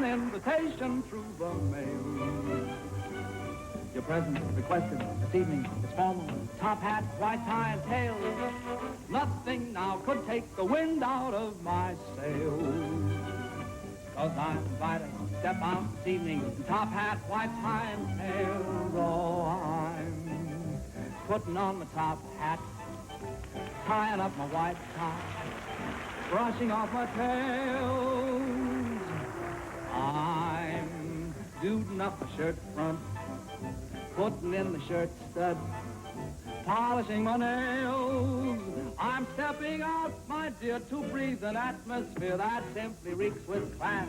an invitation through the mail. Your presence is requested this evening. It's formal. Top hat, white tie, and tail. Nothing now could take the wind out of my sails. 'Cause I'm invited to step out this evening. Top hat, white tie, and tail. Oh, I'm putting on my top hat, tying up my white tie, brushing off my tails. I'm duding up my shirt front, putting in the shirt stud, polishing my nails. I'm stepping out, my dear, to breathe an atmosphere that simply reeks with class.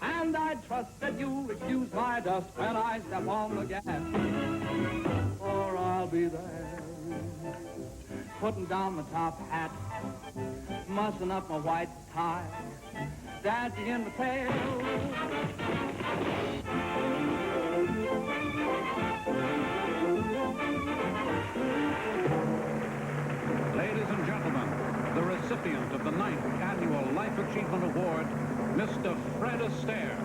And I trust that you'll excuse my dust when I step on the gas, for I'll be there, putting down my top hat, mussing up my white tie, dancing in the tail. Ladies and gentlemen, the recipient of the 9th Annual Life Achievement Award, Mr. Fred Astaire.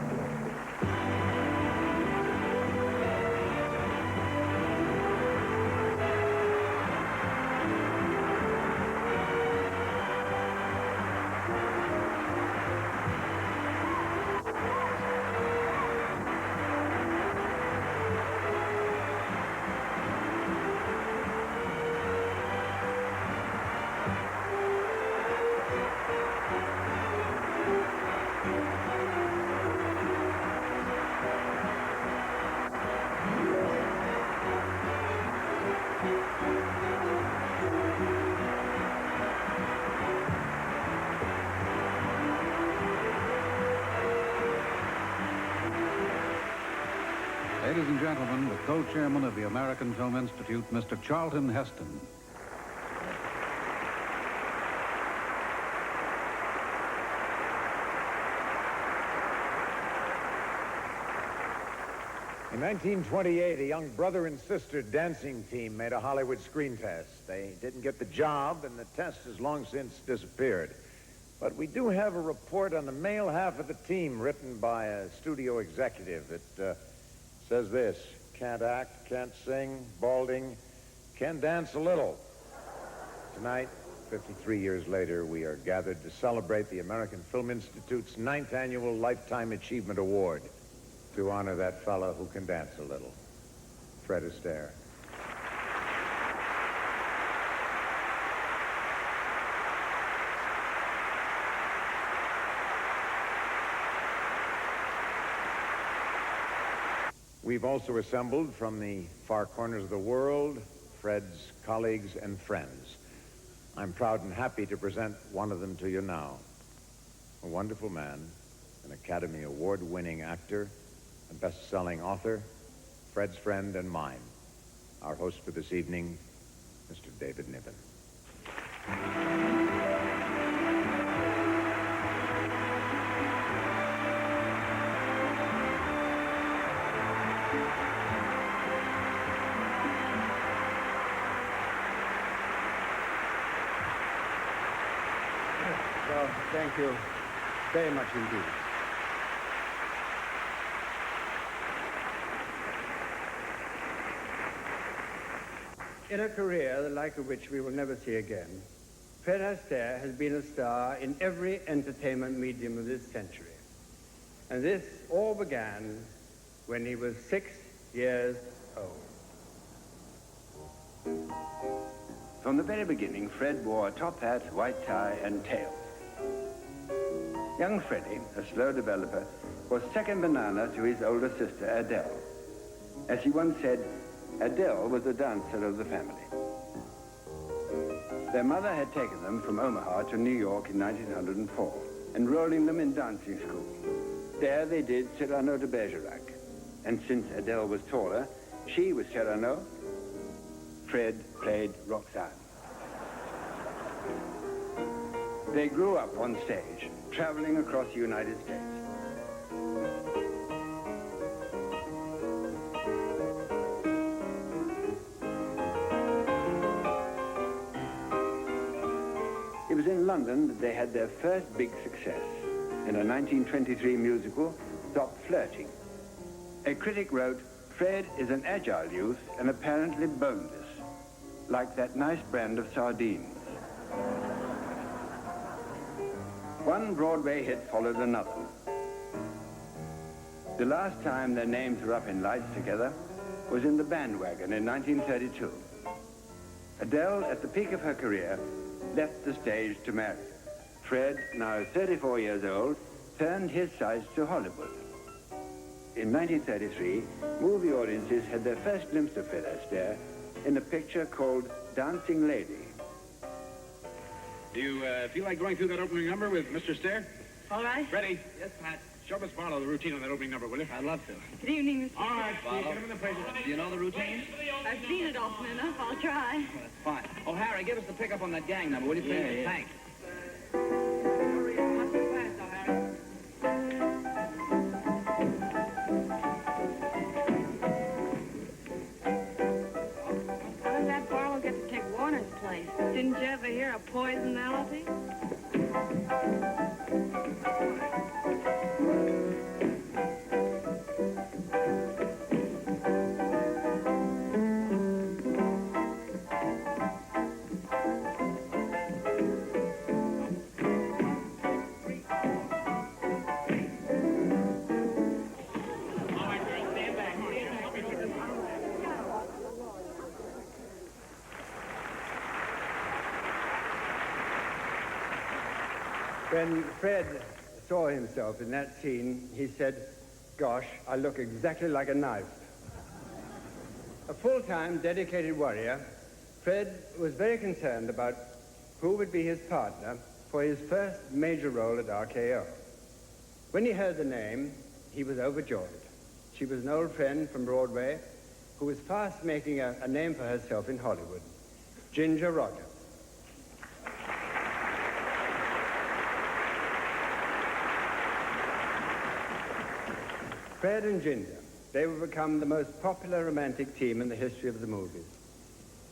Ladies and gentlemen, the co-chairman of the American Film Institute, Mr. Charlton Heston. In 1928, a young brother and sister dancing team made a Hollywood screen test. They didn't get the job, and the test has long since disappeared. But we do have a report on the male half of the team written by a studio executive. It says this: can't act, can't sing, balding, can dance a little. Tonight, 53 years later, we are gathered to celebrate the American Film Institute's 9th Annual Lifetime Achievement Award, to honor that fellow who can dance a little, Fred Astaire. We've also assembled from the far corners of the world Fred's colleagues and friends. I'm proud and happy to present one of them to you now. A wonderful man, an Academy Award-winning actor, a best-selling author, Fred's friend and mine. Our host for this evening, Mr. David Niven. Well, thank you very much indeed. In a career the like of which we will never see again, Fred Astaire has been a star in every entertainment medium of this century. And this all began when he was 6 years old. From the very beginning, Fred wore a top hat, white tie, and tails. Young Freddie, a slow developer, was second banana to his older sister, Adele. As he once said, Adele was the dancer of the family. Their mother had taken them from Omaha to New York in 1904, enrolling them in dancing school. There they did Cyrano de Bergerac. And since Adele was taller, she was Cyrano, Fred played Roxanne. They grew up on stage, traveling across the United States. It was in London that they had their first big success. in a 1923 musical, Stop Flirting. A critic wrote, Fred is an agile youth and apparently boneless, like that nice brand of sardines. One Broadway hit followed another. The last time their names were up in lights together was in The Bandwagon in 1932. Adele, at the peak of her career, left the stage to marry. Fred, now 34 years old, turned his sights to Hollywood. In 1933, movie audiences had their first glimpse of Fred Astaire in a picture called Dancing Lady. Do you feel like going through that opening number with Mr. Astaire? All right. Ready? Yes, Pat. Show us Barlow the routine on that opening number, will you? I'd love to. Good evening, Mr. All right, Barlow. Steve, get him in the places. Do you know the routine? I've seen it often enough. I'll try. Well, that's fine. Oh, Harry, give us the pickup on that gang number, will you please? Yeah. Thanks. How did that Barlow get to take Warner's place? Didn't you ever hear of poisonality? When Fred saw himself in that scene, he said, gosh, I look exactly like a knife. A full-time, dedicated warrior, Fred was very concerned about who would be his partner for his first major role at RKO. When he heard the name, he was overjoyed. She was an old friend from Broadway who was fast making a name for herself in Hollywood, Ginger Rogers. Fred and Ginger, they would become the most popular romantic team in the history of the movies.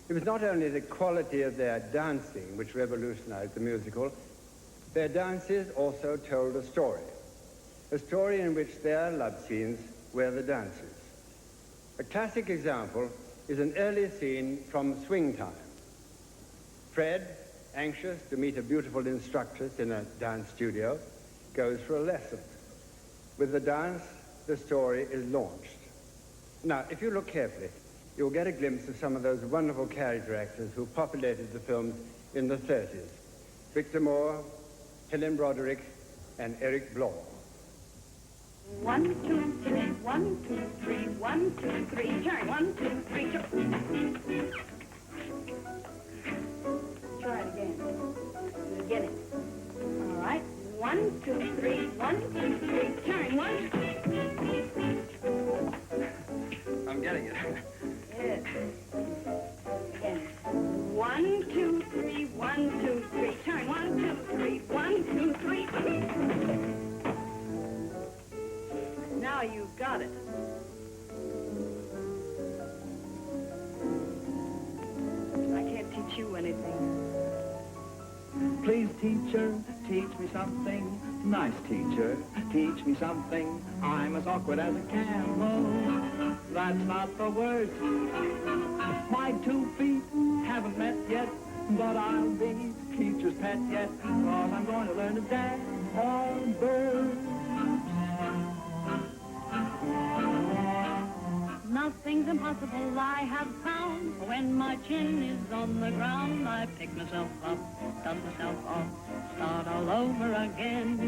It was not only the quality of their dancing which revolutionized the musical, their dances also told a story in which their love scenes were the dances. A classic example is an early scene from Swing Time. Fred, anxious to meet a beautiful instructress in a dance studio, goes for a lesson. With the dance, the story is launched. Now, if you look carefully, you'll get a glimpse of some of those wonderful character actors who populated the films in the 30s. Victor Moore, Helen Broderick, and Eric Blore. 1, 2, 3, 1, 2, 3, 1, 2, 3, turn. 1, 2, 3, turn. Try it again. Get it. All right. 1, 2, 3, 1, 2, 3, turn. 1, 2. I'm getting it. Yes. Again. 1, 2, 3, 1, 2, 3, turn. 1, 2, 3, 1, 2, 3. Now you've got it. I can't teach you anything. Please, teacher, teach me something. Nice teacher, teach me something. I'm as awkward as a camel. That's not the word. My 2 feet haven't met yet, but I'll be teacher's pet yet, 'cause I'm going to learn to dance on birds. Nothing's impossible, I have found. When my chin is on the ground, I pick myself up, dust myself off, start all over again.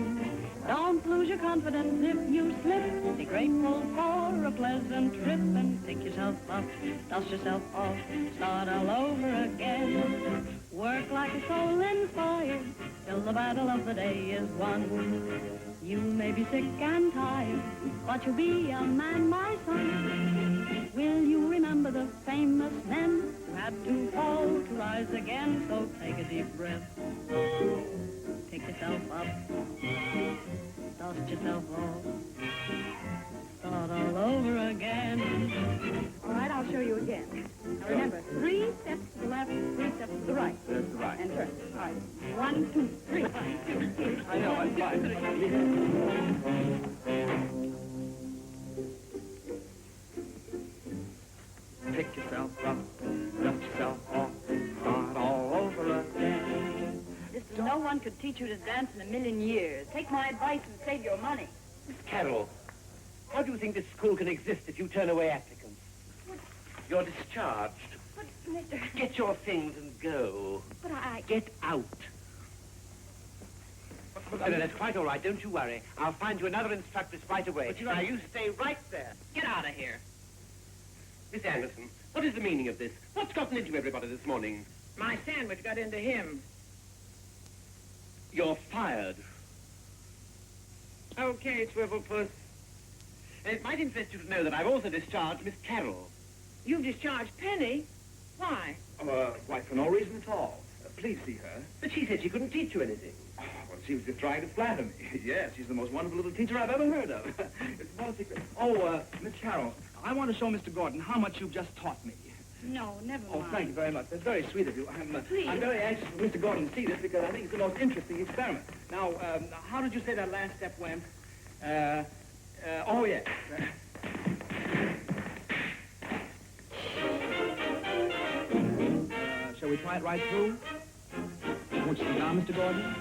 Don't lose your confidence if you slip. Be grateful for a pleasant trip and pick yourself up, dust yourself off, start all over again. Work like a soul inspired till the battle of the day is won. You may be sick and tired, but you'll be a man, my son. Will you remember the famous men who had to fall to rise again? So take a deep breath, pick yourself up, dust yourself off, start all over again. All right, I'll show you again. Now remember, 3 steps to the left, 3 steps to the right. That's right. And turn. All right. 1, 2, 3. 1, 2, 3. I know, I'm fine. one could teach you to dance in a million years. Take my advice and save your money. Miss Carroll, how do you think this school can exist if you turn away applicants? What? You're discharged. But, Mr. Get your things and go. But I... Get out. No, that's quite all right. Don't you worry. I'll find you another instructress right away. But now, you stay right there. Get out of here. Miss Anderson, what is the meaning of this? What's gotten into everybody this morning? My sandwich got into him. You're fired. Okay, Swivelpuss. And it might interest you to know that I've also discharged Miss Carroll. You've discharged Penny? Why? Why, for no reason at all. Please see her. But she said she couldn't teach you anything. Oh, well, she was just trying to flatter me. Yes, she's the most wonderful little teacher I've ever heard of. It's not a secret. Oh, Miss Carroll, I want to show Mr. Gordon how much you've just taught me. No, never mind. Oh, thank you very much. That's very sweet of you. Please. I'm very anxious for Mr. Gordon to see this because I think it's the most interesting experiment. Now, how did you say that last step went? Oh, yes. Shall we try it right through? Won't you sit down, Mr. Gordon?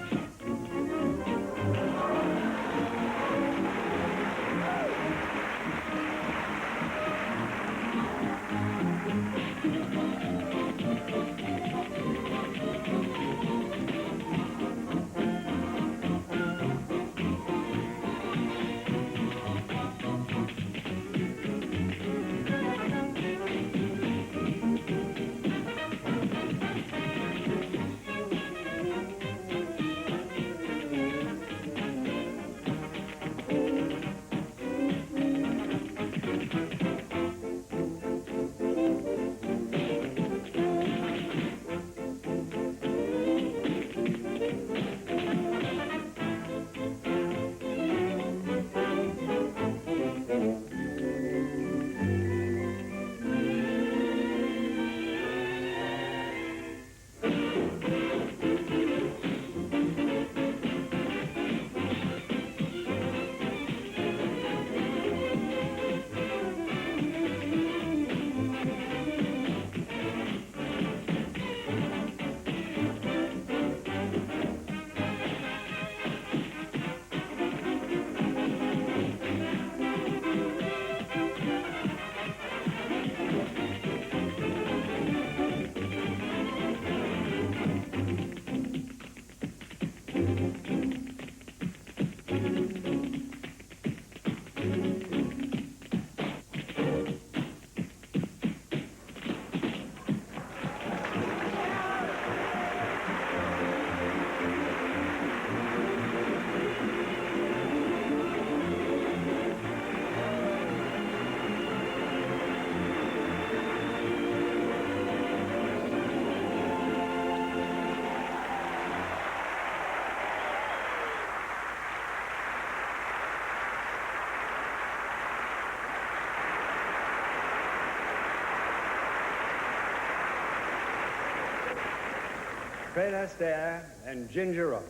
Fred Astaire and Ginger Rogers.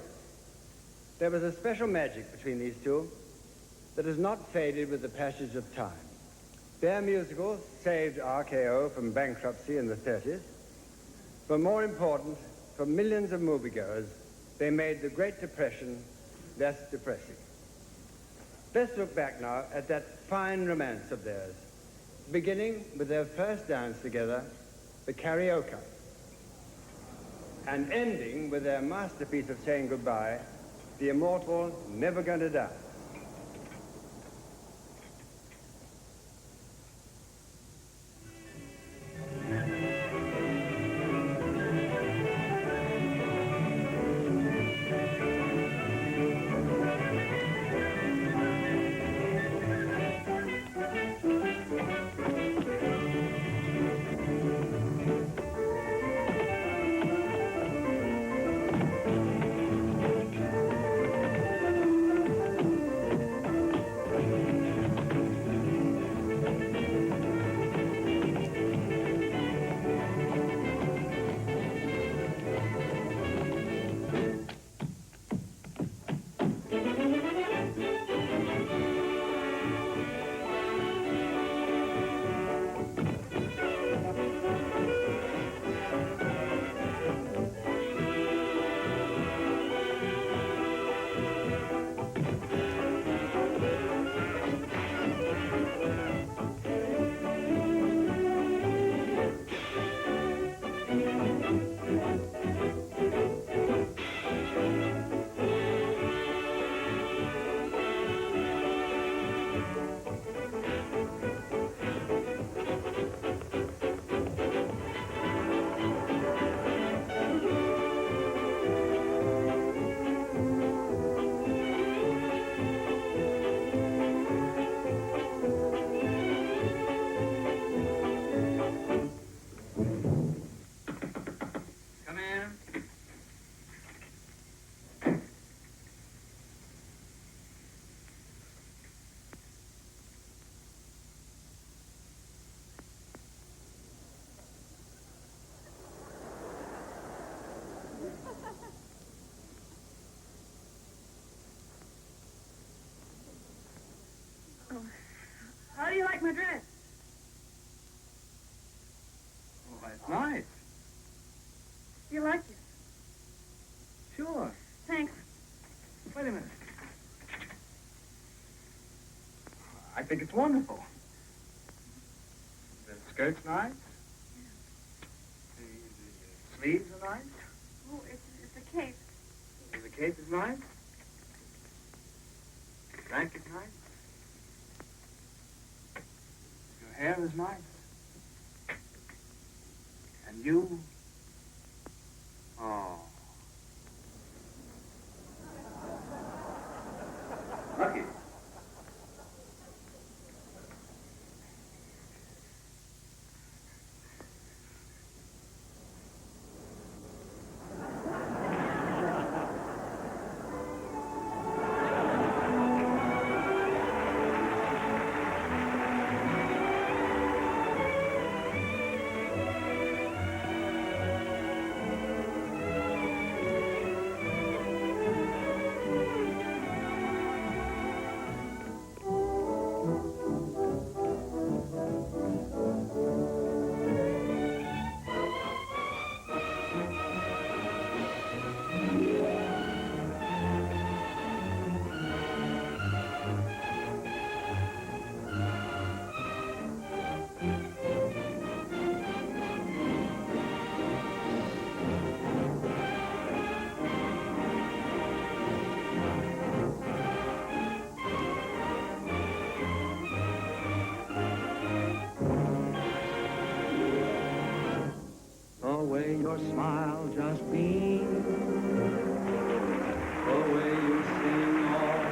There was a special magic between these two that has not faded with the passage of time. Their musical saved RKO from bankruptcy in the 30s. But more important, for millions of moviegoers, they made the Great Depression less depressing. Let's look back now at that fine romance of theirs, beginning with their first dance together, the karaoke, and ending with their masterpiece of saying goodbye, the immortal Never Gonna Die. think it's wonderful. The skirt's nice. The sleeves are nice. Oh, it's a cape. The cape is nice. The jacket is nice. Your hair is nice. And you... Oh. Lucky. way your smile just beams, the way you sing all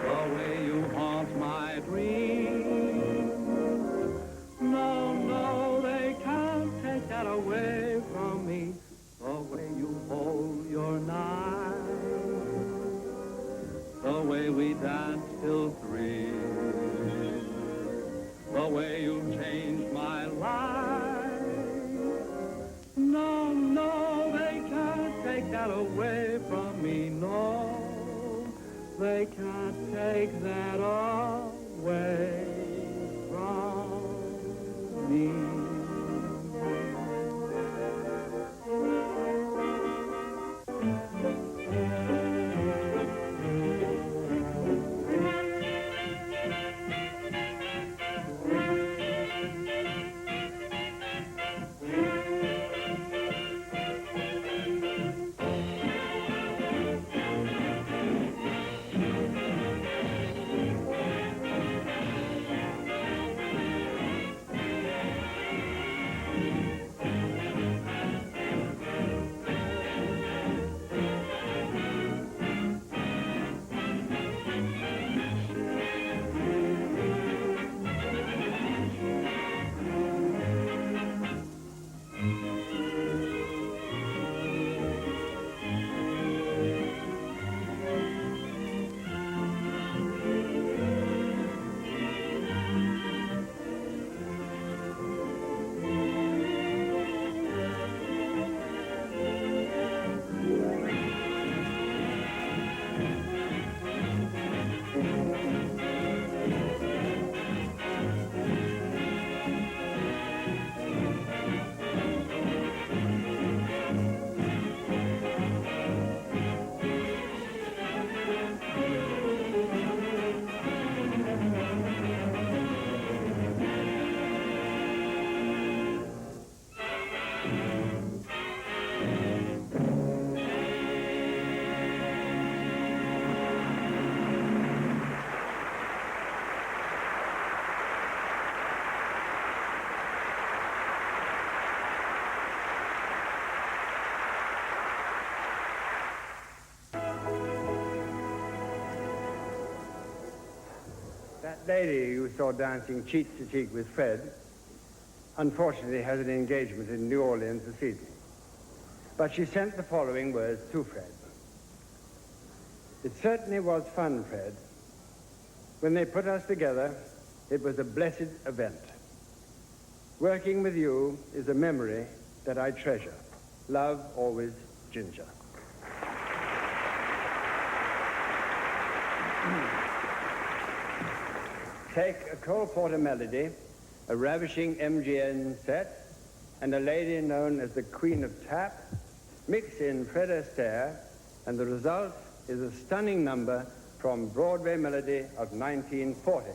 the way you haunt my dreams. No, no, they can't take that away from me. The way you hold your knife, the way we dance till 3, the way you changed my life. No, no, they can't take that away from me. No, they can't take that away from me. That lady you saw dancing cheek to cheek with Fred, unfortunately has an engagement in New Orleans this evening. But she sent the following words to Fred. It certainly was fun, Fred. When they put us together, it was a blessed event. Working with you is a memory that I treasure. Love, always, Ginger. Take a Cole Porter melody, a ravishing MGN set, and a lady known as the Queen of Tap, mix in Fred Astaire, and the result is a stunning number from Broadway Melody of 1940.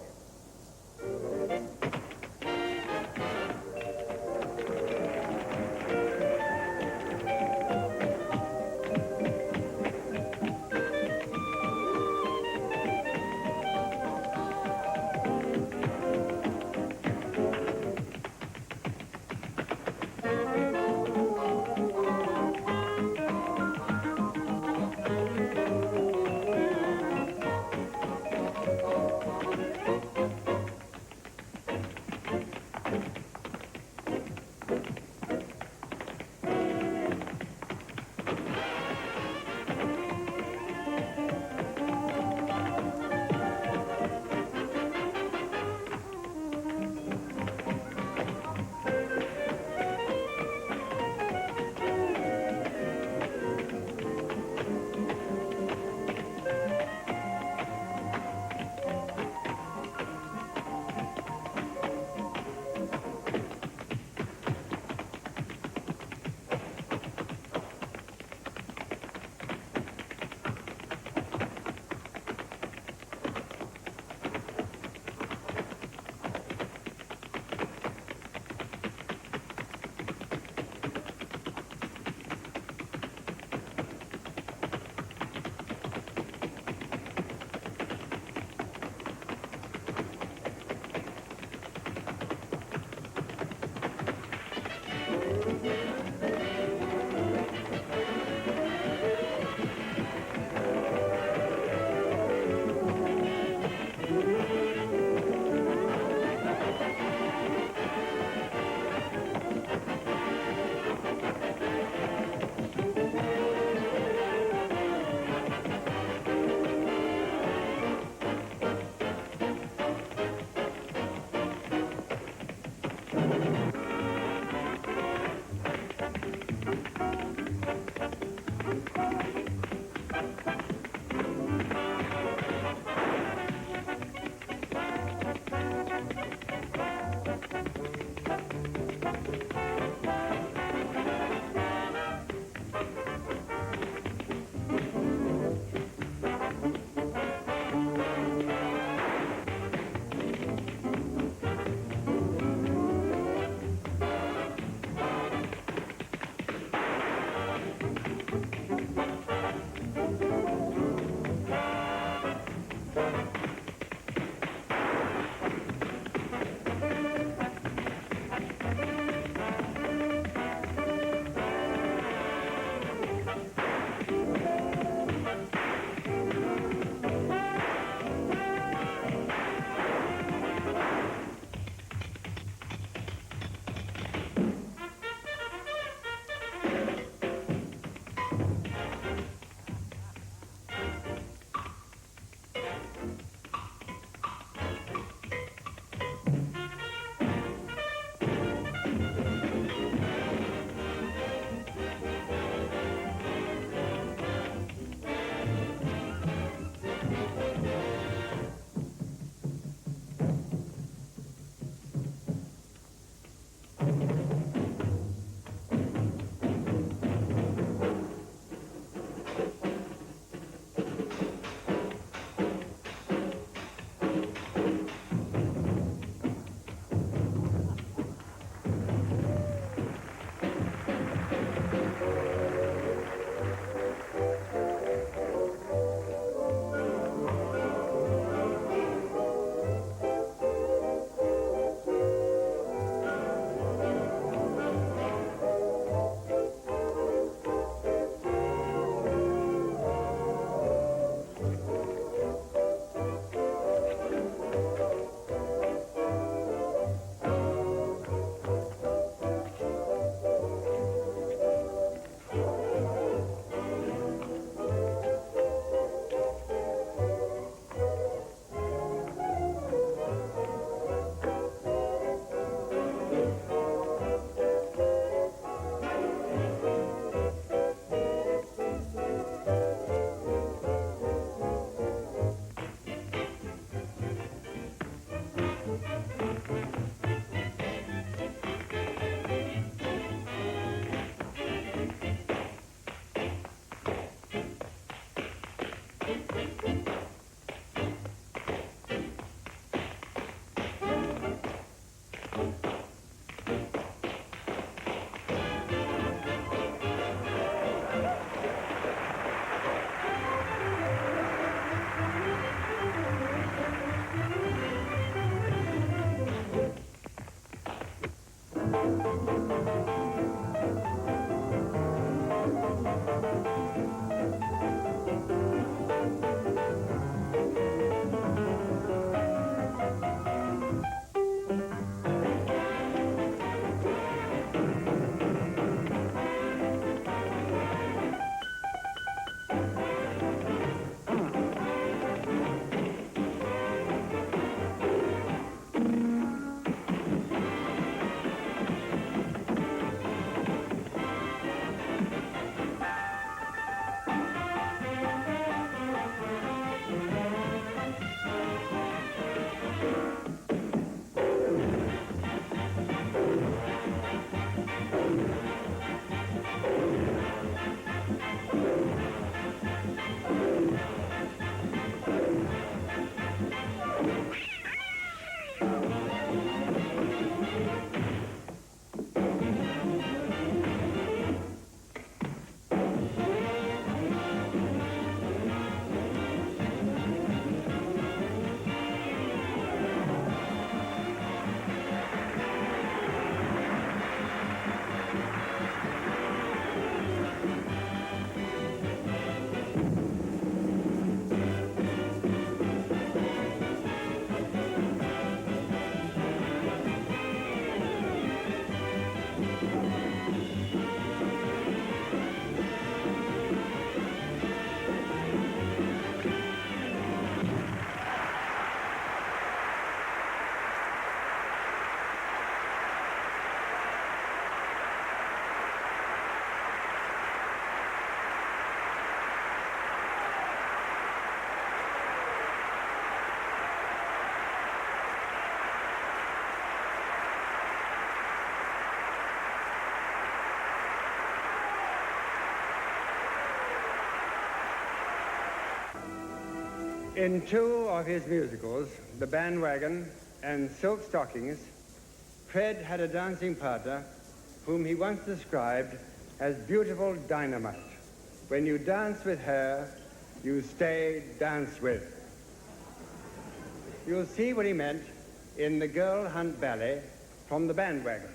In two of his musicals, The Bandwagon and Silk Stockings, Fred had a dancing partner whom he once described as beautiful dynamite. When you dance with her, you stay danced with. You'll see what he meant in the Girl Hunt Ballet from The Bandwagon.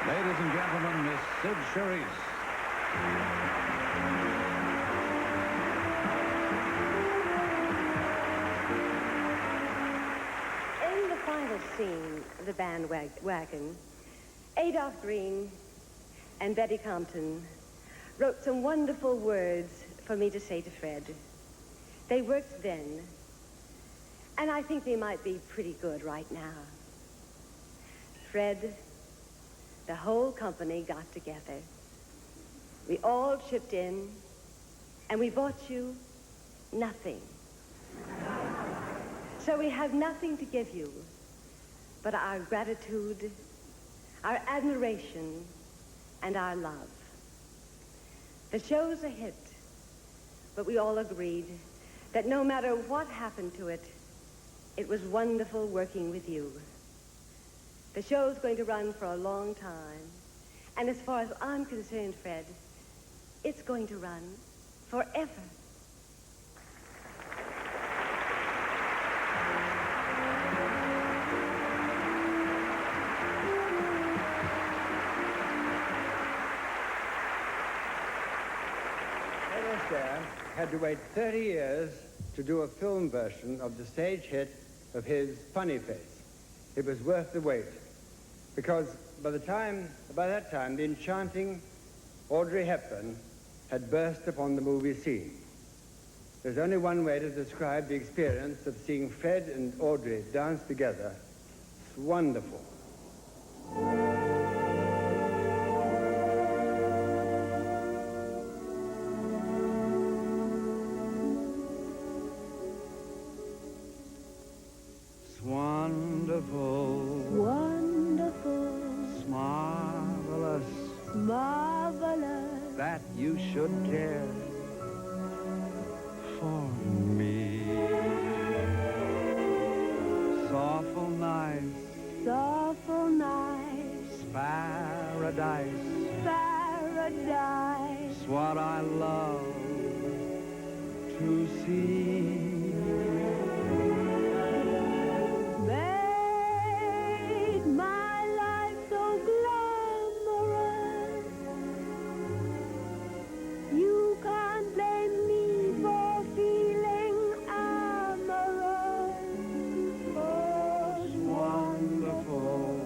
Ladies and gentlemen, Miss Sid Charisse. In the final scene of The Bandwagon, Adolph Green and Betty Compton wrote some wonderful words for me to say to Fred. They worked then, and I think they might be pretty good right now. Fred, the whole company got together. We all chipped in, and we bought you nothing. So we have nothing to give you but our gratitude, our admiration, and our love. The show's a hit, but we all agreed that no matter what happened to it, it was wonderful working with you. The show's going to run for a long time, and as far as I'm concerned, Fred, it's going to run forever. Fred Astaire had to wait 30 years to do a film version of the stage hit of his Funny Face. It was worth the wait, because by that time, the enchanting Audrey Hepburn had burst upon the movie scene. There's only one way to describe the experience of seeing Fred and Audrey dance together. It's wonderful. It's wonderful. Wonderful. It's marvelous. Marvelous. That you should care for me. It's awful nice. It's awful nice. Paradise. Paradise. It's what I love to see. Made my life so glamorous. You can't blame me for feeling amorous. Oh, It's wonderful.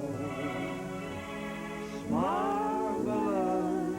It's marvelous.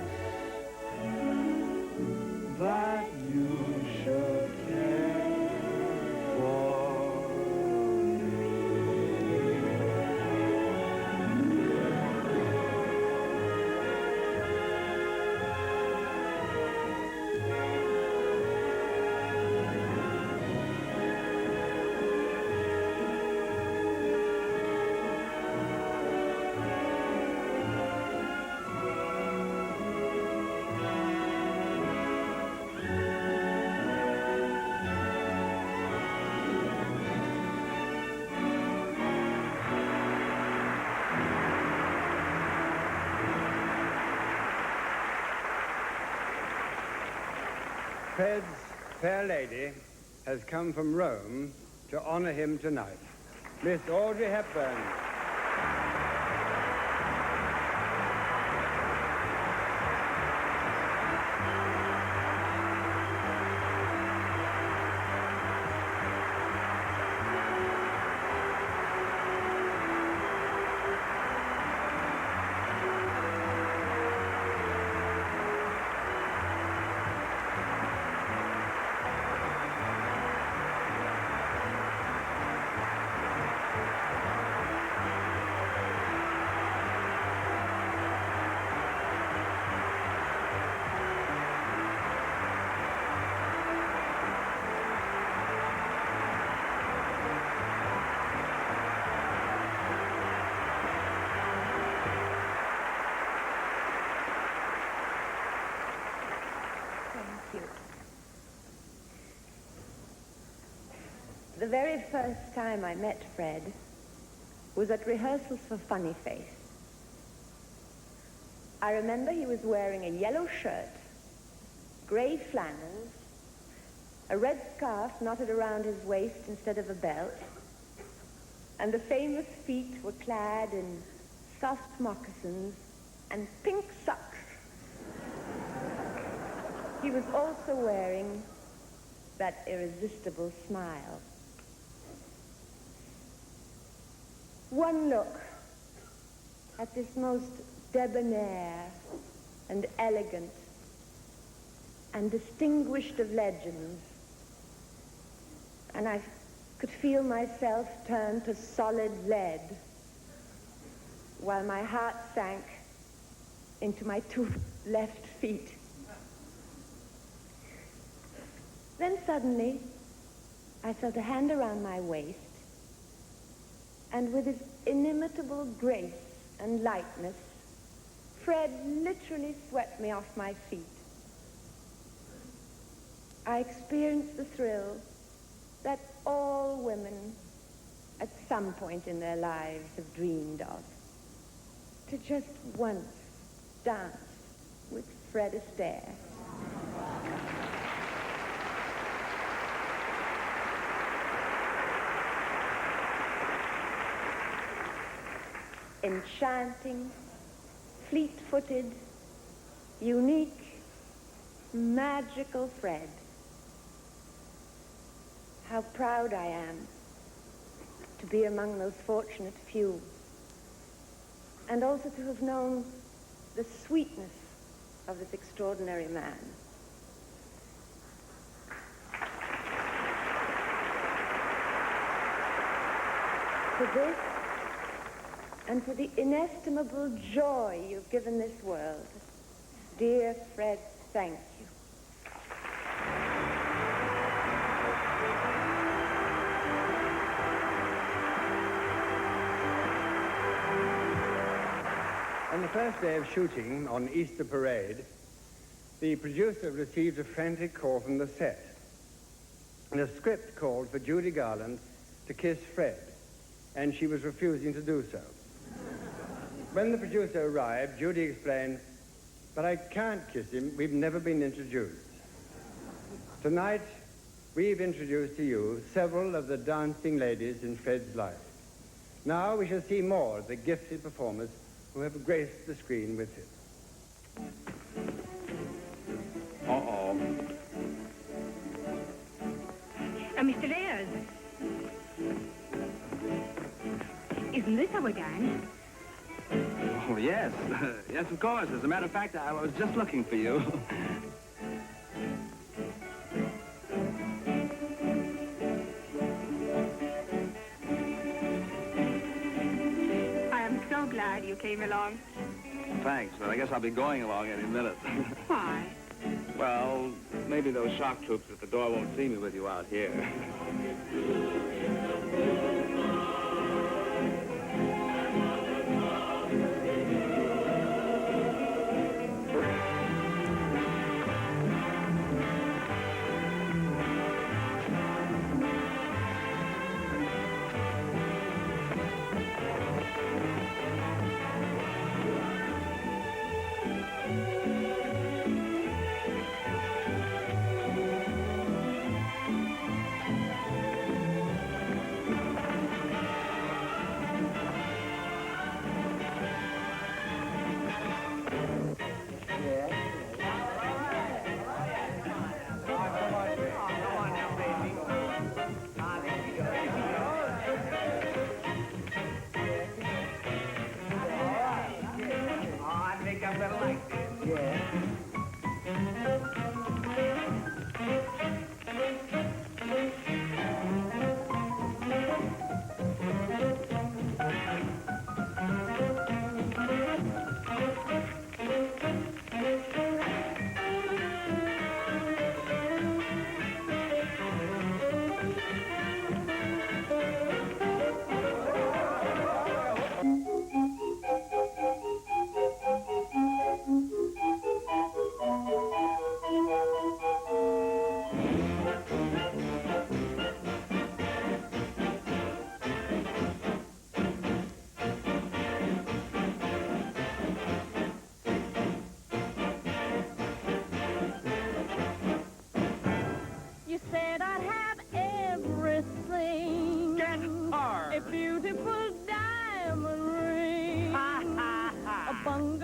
Fred's fair lady has come from Rome to honor him tonight. Miss Audrey Hepburn. The very first time I met Fred was at rehearsals for Funny Face. I remember he was wearing a yellow shirt, grey flannels, a red scarf knotted around his waist instead of a belt, and the famous feet were clad in soft moccasins and pink socks. He was also wearing that irresistible smile. One look at this most debonair and elegant and distinguished of legends, and I could feel myself turn to solid lead while my heart sank into my two left feet. Then suddenly, I felt a hand around my waist, and with his inimitable grace and lightness, Fred literally swept me off my feet. I experienced the thrill that all women at some point in their lives have dreamed of, to just once dance with Fred Astaire. Enchanting, fleet-footed, unique, magical Fred. How proud I am to be among those fortunate few, and also to have known the sweetness of this extraordinary man. For this, and for the inestimable joy you've given this world, dear Fred, thank you. On the first day of shooting on Easter Parade, the producer received a frantic call from the set. And the script called for Judy Garland to kiss Fred, and she was refusing to do so. When the producer arrived, Judy explained, "But I can't kiss him. We've never been introduced." Tonight, we've introduced to you several of the dancing ladies in Fred's life. Now we shall see more of the gifted performers who have graced the screen with him. Uh-oh. Mr. Ayers. Isn't this our gang? Oh, yes. Yes, of course. As a matter of fact, I was just looking for you. I am so glad you came along. Thanks, but I guess I'll be going along any minute. Why? Well, maybe those shock troops at the door won't see me with you out here.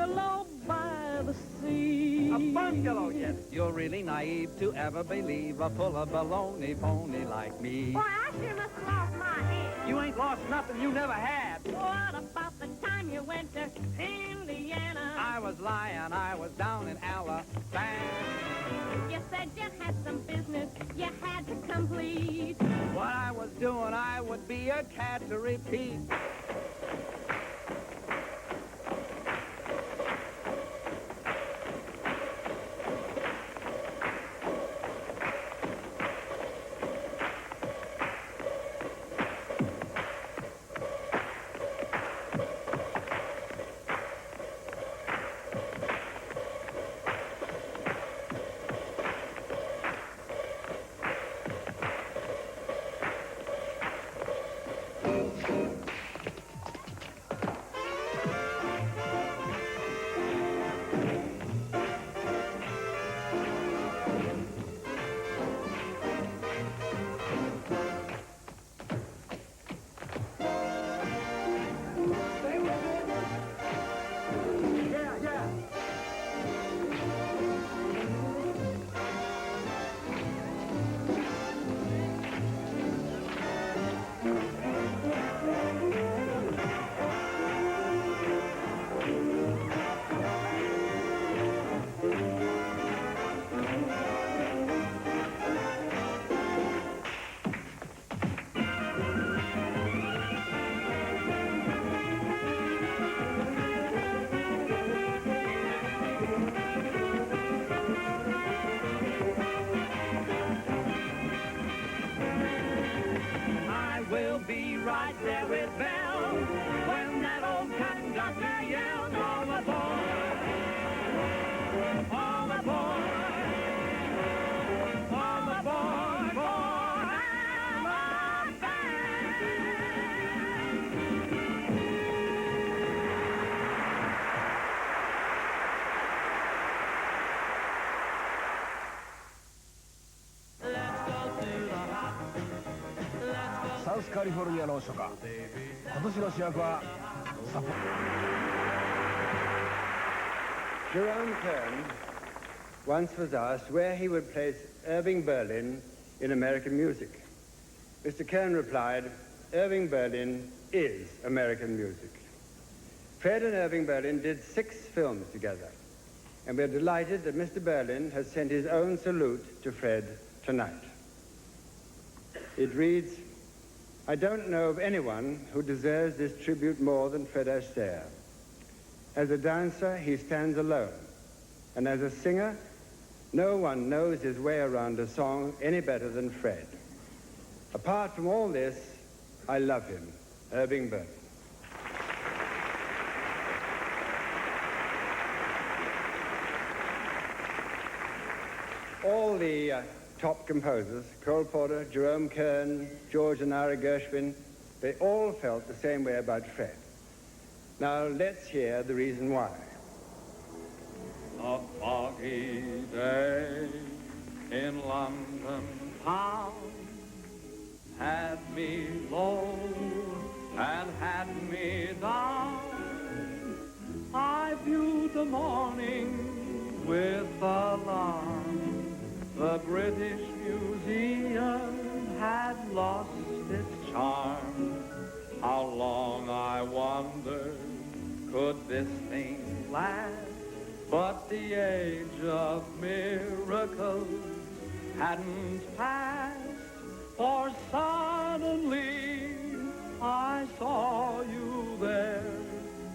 bungalow by the sea. A bungalow, yes. You're really naive to ever believe a full of baloney pony like me. Boy, I sure must have lost my head. You ain't lost nothing you never had. What about the time you went to Indiana? I was lying, I was down in Alabama. You said you had some business you had to complete. What I was doing, I would be a cat to repeat. We'll be right there with Belle when that old conductor yelled, all aboard, all aboard, all aboard for Alabama. サウスカリフォルニアの初夏、今年の主役はサポ。 Jerome Kern once was asked where he would place Irving Berlin in American music. Mr. Kern replied, Irving Berlin is American music. Fred and Irving Berlin did 6 films together, and we're delighted that Mr. Berlin has sent his own salute to Fred tonight. It reads, I don't know of anyone who deserves this tribute more than Fred Astaire. As a dancer, he stands alone. And as a singer, no one knows his way around a song any better than Fred. Apart from all this, I love him, Irving Berlin. All the top composers, Cole Porter, Jerome Kern, George and Ira Gershwin, they all felt the same way about Fred. Now let's hear the reason why. A foggy day in London town had me low and had me down. I viewed the morning with alarm. The British Museum had lost its charm. How long, I wondered, could this thing last? But the age of miracles hadn't passed, for suddenly I saw you there,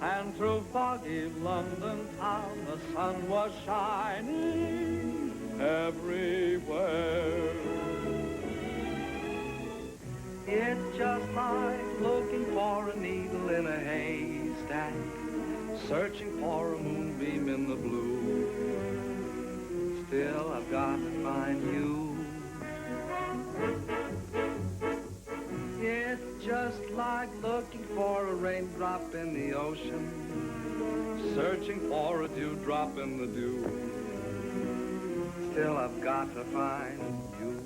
and through foggy London town the sun was shining everywhere. It's just like looking for a needle in a haystack, searching for a moonbeam in the blue. Still, I've got to find you. It's just like looking for a raindrop in the ocean, searching for a dewdrop in the dew. Still, I've got to find you.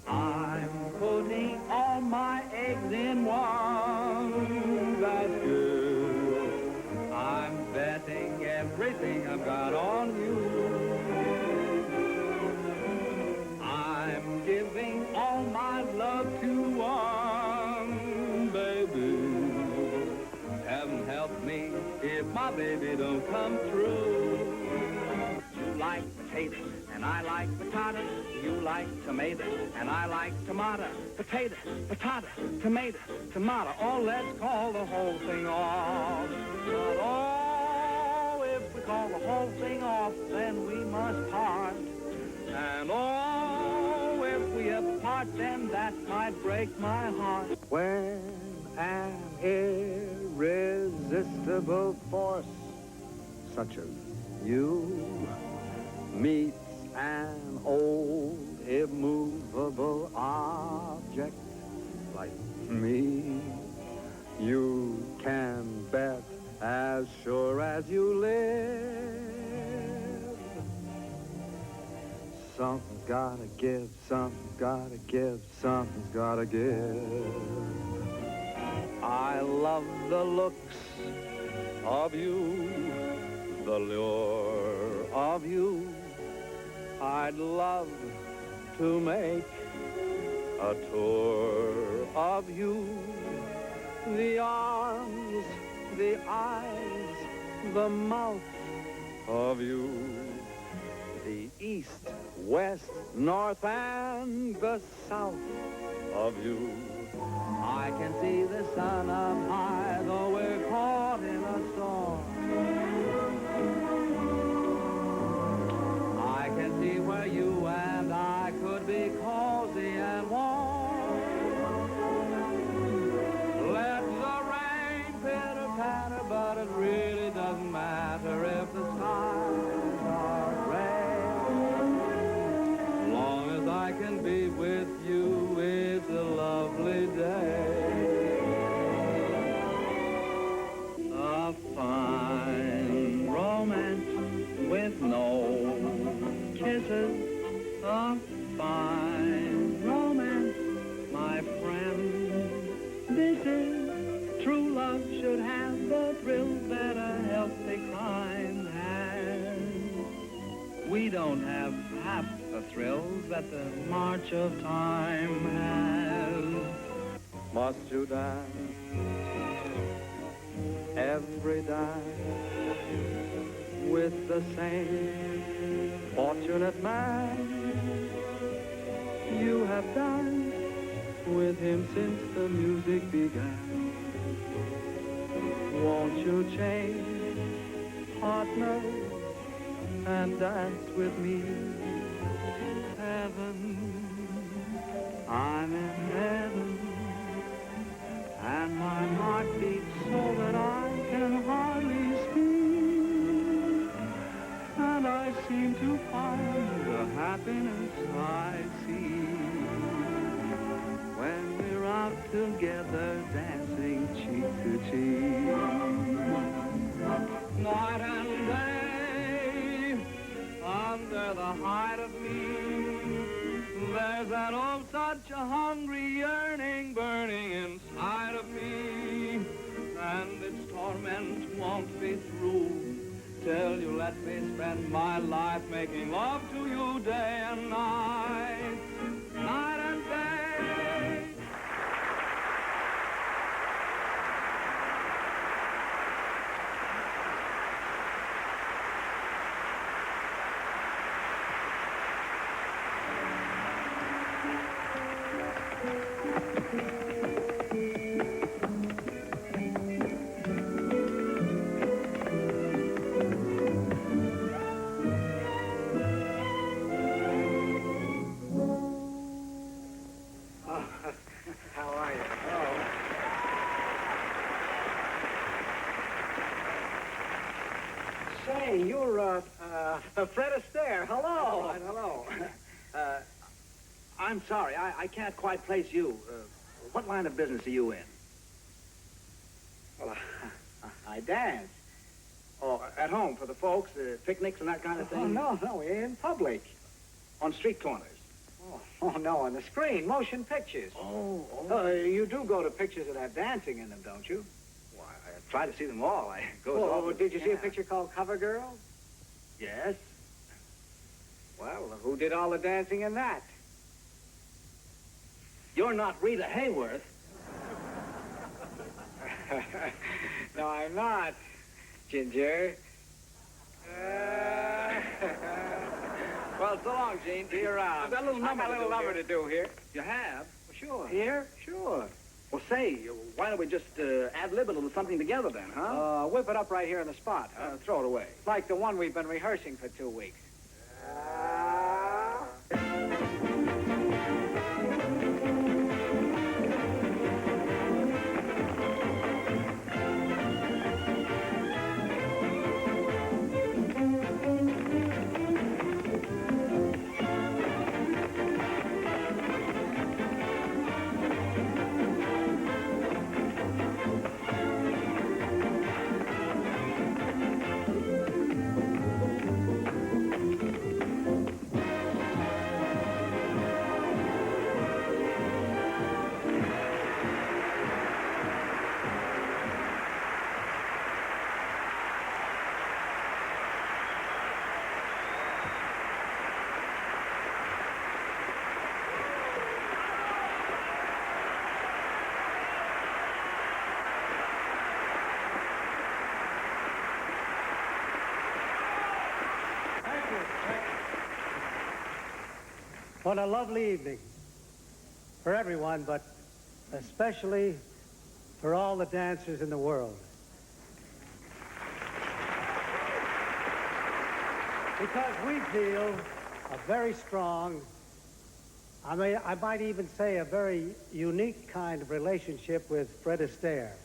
I'm putting all my eggs in one basket. I my baby don't come through. You like potatoes, and I like potatoes. You like tomatoes, and I like tomato. Potato, potato, tomato, tomato. Oh, let's call the whole thing off. But oh, if we call the whole thing off, then we must part. And oh, if we ever part, then that might break my heart. When an irresistible force such as you meets an old immovable object like me, you can bet as sure as you live, something's gotta give, something's gotta give, something's gotta give. I love the looks of you, the lure of you. I'd love to make a tour of you. The arms, the eyes, the mouth of you. The east, west, north, and the south of you. I can see the sun up high, though we're caught in a storm. I can see where you and I could be cozy and warm. Let the rain pitter-patter, but it really doesn't matter if the skies are gray. Long as I can be with you, it's a lovely day. A fine romance with no kisses. A fine romance, my friend. This is true love should have the thrills that a healthy kind has. We don't have half the thrills that the march of time has. Must you die every day with the same fortunate man? You have danced with him since the music began. Won't you change partners and dance with me? Heaven, I'm in heaven, and my heart beats so that I can hardly speak, and I seem to find the happiness I see when we're out together dancing cheek to cheek. Night and day, under the height of me, there's an oh such a hungry yearning burning inside of me, and its torment won't be through till you let me spend my life making love to you day and night, night and day. How are you? Oh. Say, you're, Fred Astaire. Hello. Hello. I'm sorry, I can't quite place you. What line of business are you in? Well, I dance. Oh, at home for the folks, picnics and that kind of thing? Oh, no, in public. On street corners? Oh, no, on the screen, motion pictures. You do go to pictures that have dancing in them, don't you? Why, I try to see them all. I go to Oh, did you see a picture called Cover Girl? Yes. Well, who did all the dancing in that? You're not Rita Hayworth. No, I'm not. Ginger. Well, so long, Gene. See you around. I've got a little number to do here. You have? Well, sure. Here? Sure. Well, say, why don't we just ad-lib a little something together then, huh? Whip it up right here on the spot, huh? Throw it away. Like the one we've been rehearsing for 2 weeks. What a lovely evening for everyone, but especially for all the dancers in the world. Because we feel a very strong, I might even say a very unique kind of relationship with Fred Astaire.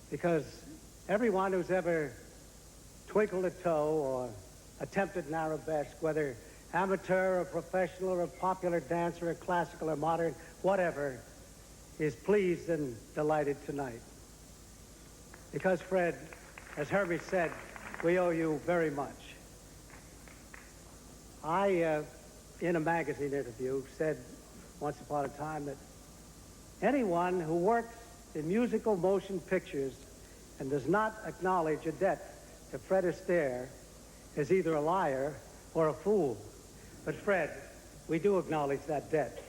Because everyone who's ever twinkled a toe or attempted an arabesque, whether amateur or professional or popular dancer or classical or modern, whatever, is pleased and delighted tonight. Because, Fred, as Herbie said, we owe you very much. I, in a magazine interview, said once upon a time that anyone who works in musical motion pictures and does not acknowledge a debt to Fred Astaire is either a liar or a fool. But Fred, we do acknowledge that debt,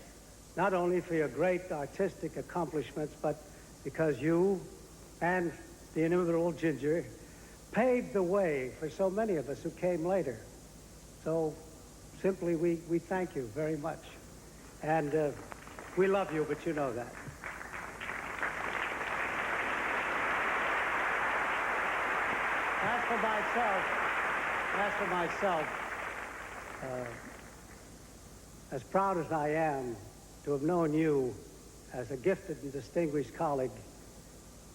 not only for your great artistic accomplishments, but because you and the inimitable Ginger paved the way for so many of us who came later. So simply, we thank you very much. And we love you, but you know that. As for myself, as proud as I am to have known you as a gifted and distinguished colleague,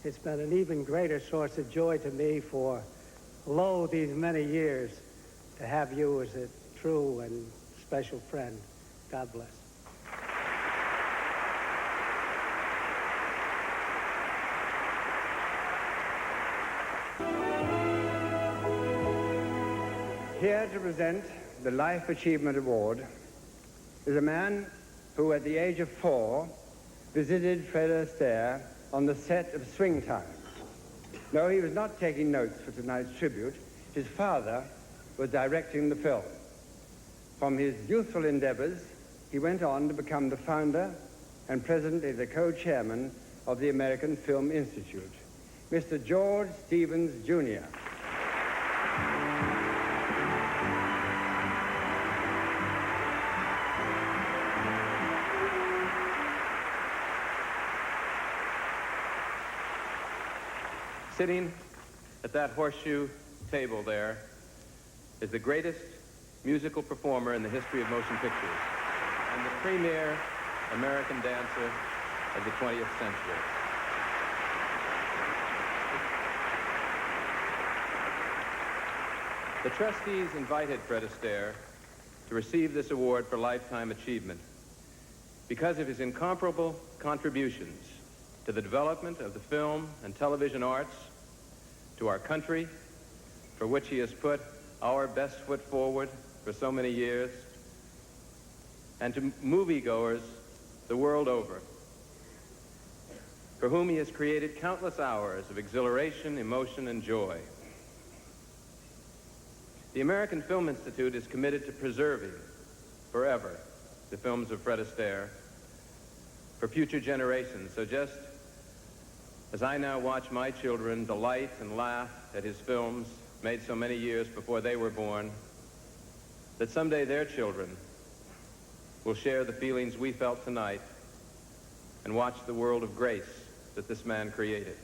it's been an even greater source of joy to me for, lo, these many years, to have you as a true and special friend. God bless. Here to present the Life Achievement Award is a man who, at the age of 4, visited Fred Astaire on the set of Swing Time. No, he was not taking notes for tonight's tribute. His father was directing the film. From his youthful endeavors, he went on to become the founder and presently the co-chairman of the American Film Institute, Mr. George Stevens, Jr. Sitting at that horseshoe table there is the greatest musical performer in the history of motion pictures and the premier American dancer of the 20th century. The trustees invited Fred Astaire to receive this award for lifetime achievement because of his incomparable contributions to the development of the film and television arts, to our country, for which he has put our best foot forward for so many years, and to moviegoers the world over, for whom he has created countless hours of exhilaration, emotion, and joy. The American Film Institute is committed to preserving forever the films of Fred Astaire for future generations. So just as I now watch my children delight and laugh at his films made so many years before they were born, that someday their children will share the feelings we felt tonight and watch the world of grace that this man created.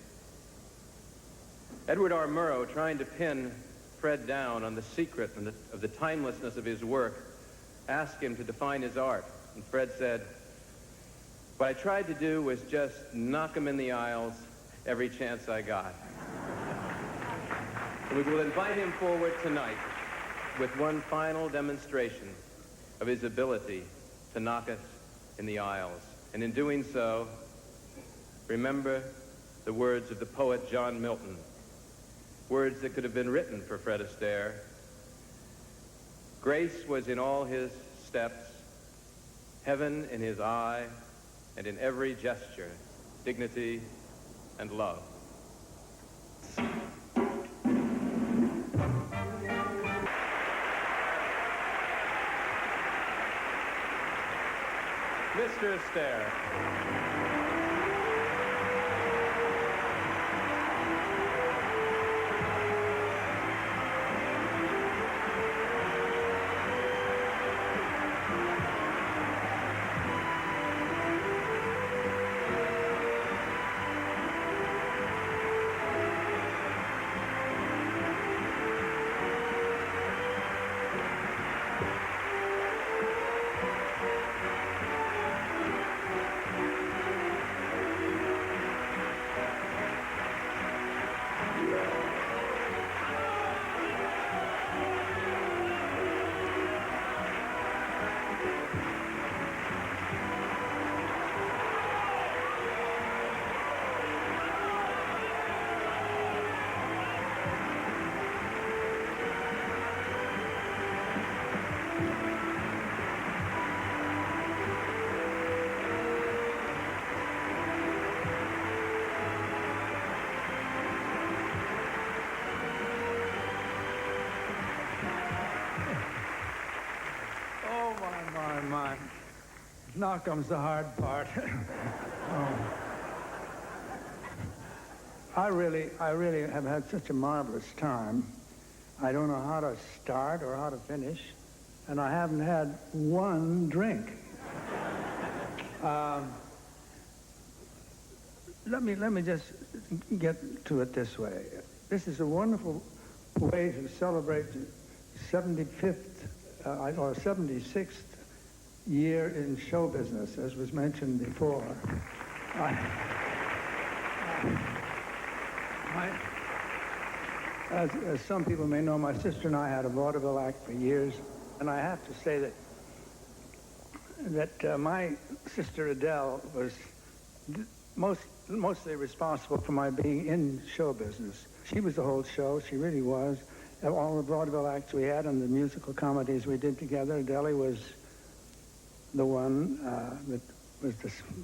Edward R. Murrow, trying to pin Fred down on the secret of the timelessness of his work, asked him to define his art. And Fred said, "What I tried to do was just knock him in the aisles every chance I got." And we will invite him forward tonight with one final demonstration of his ability to knock us in the aisles. And in doing so, remember the words of the poet John Milton, words that could have been written for Fred Astaire. Grace was in all his steps, heaven in his eye, and in every gesture, dignity and love. Mr. Astaire. My. Now comes the hard part. I really have had such a marvelous time. I don't know how to start or how to finish, and I haven't had one drink. Let me just get to it this way. This is a wonderful way to celebrate the 75th or 76th year in show business, as was mentioned before. As some people may know, my sister and I had a vaudeville act for years, and I have to say that my sister Adele was mostly responsible for my being in show business. She was the whole show. She really was. All the vaudeville acts we had and the musical comedies we did together, Adele was the one that was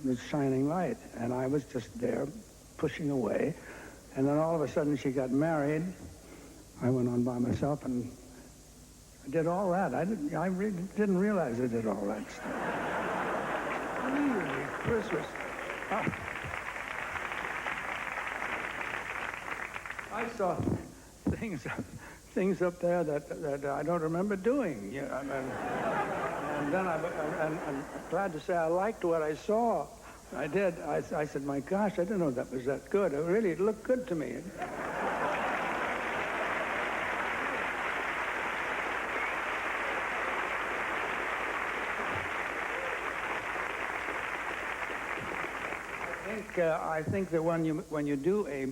the shining light, and I was just there pushing away. And then all of a sudden she got married. I went on by myself and I did all that. I really didn't realize I did all that stuff. Really, Christmas. I saw things up there that I don't remember doing. You know, and then I'm glad to say I liked what I saw. I did. I said, my gosh, I didn't know that was that good. It looked good to me. I think that when you do a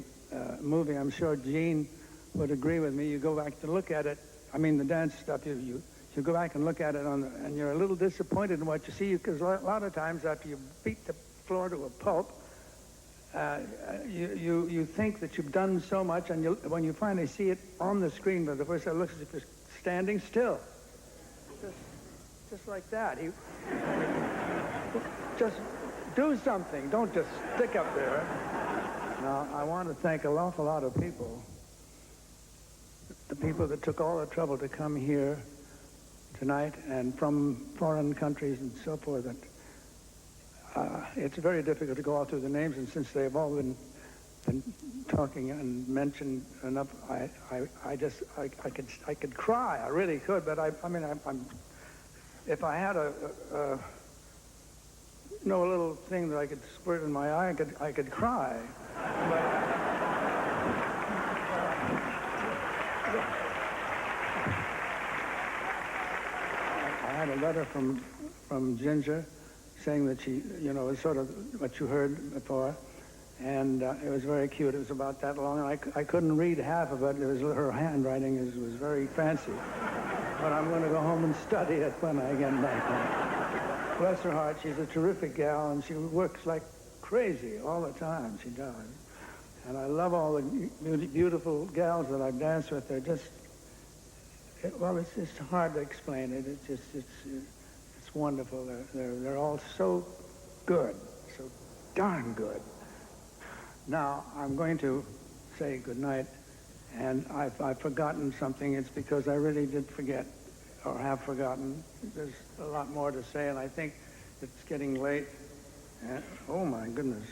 movie, I'm sure Gene would agree with me. You go back to look at it. I mean, the dance stuff. You go back and look at it and you're a little disappointed in what you see, because a lot of times after you beat the floor to a pulp, you think that you've done so much, and when you finally see it on the screen for the first time, it looks as if you're standing still, just like that. Just do something. Don't just stick up there. Now, I want to thank an awful lot of people. The people that took all the trouble to come here tonight, and from foreign countries and so forth. That it's very difficult to go all through the names, and since they've all been and talking and mentioned enough. I could cry. I really could. But I'm if I had a little thing that I could squirt in my eye, I could cry. But I had a letter from Ginger saying that she, was sort of what you heard before, and it was very cute. It was about that long, and I couldn't read half of it. It was her handwriting was very fancy, but I'm going to go home and study it when I get back home. Bless her heart, she's a terrific gal, and she works like crazy all the time. She does, and I love all the beautiful gals that I've danced with. They're just, it's just hard to explain it. It's wonderful. They're all so good, so darn good. Now, I'm going to say goodnight, and I've forgotten something. It's because I really did forget, or have forgotten. There's a lot more to say, and I think it's getting late. And, oh, my goodness.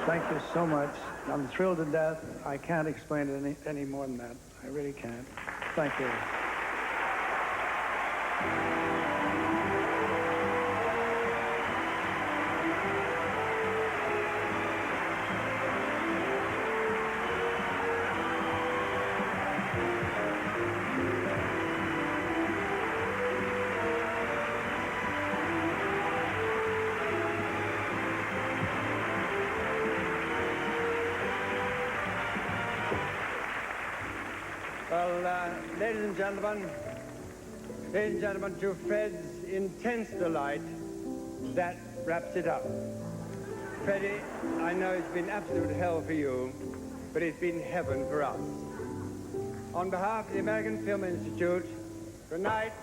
Thank you so much. I'm thrilled to death. I can't explain it any more than that. I really can't. Thank you. Well, ladies and gentlemen, to Fred's intense delight, that wraps it up. Freddie, I know it's been absolute hell for you, but it's been heaven for us. On behalf of the American Film Institute, good night.